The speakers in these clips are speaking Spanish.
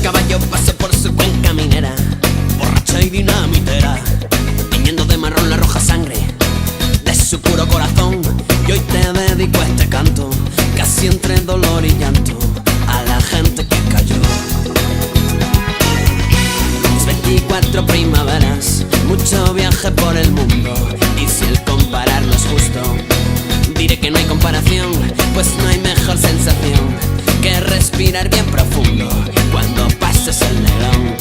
Caballo pasó por su cuenca minera, borracha y dinamitera, tiñendo de marrón la roja sangre de su puro corazón. Y hoy te dedico este canto, casi entre dolor y llanto, a la gente que cayó. Mis 24 primaveras, mucho viaje por el mundo, y si el compararlo es justo, diré que no hay comparación, pues no hay mejor sensación que respirar bien profundo cuando pases el Negrón.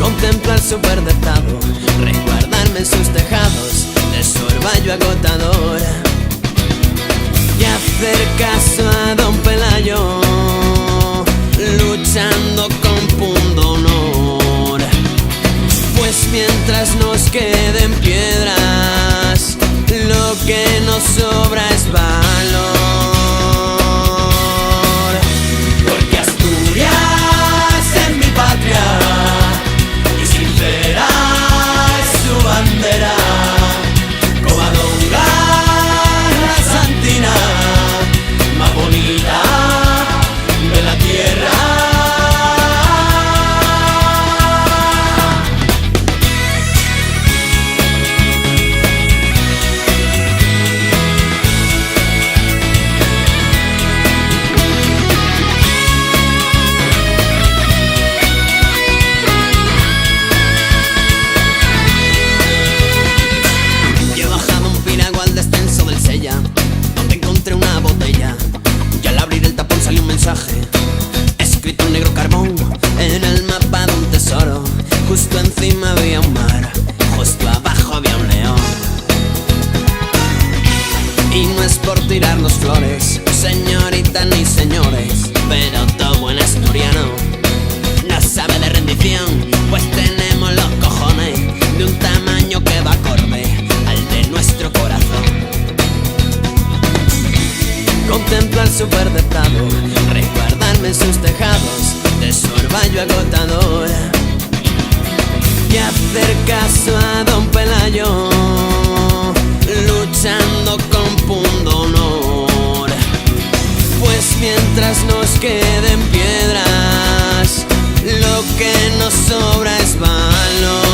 Contemplar su verde estado, resguardarme en sus tejados de su orvallo agotador, y hacer caso a Don Pelayo, luchando con punto honor. Pues mientras nos queden piedras, lo que nos sobra es valor. Porque Asturias es mi patria y sincera es su bandera. Covadonga, la santina más bonita de la tierra. Donde encontré una botella y al abrir el tapón salió un mensaje escrito en negro carbón en el mapa de un tesoro. Justo encima había un mar, justo abajo había un león. Y no es por tirarnos flores, señoritas ni señores, pero todo buen asturiano no sabe de rendición, pues tenemos los cojones de un tamaño que va acorde al de nuestro corazón. Contemplar su verde estado, resguardarme en sus tejados de su orvallo agotador, y hacer caso a Don Pelayo, luchando con punto honor. Pues mientras nos queden piedras, lo que nos sobra es valor.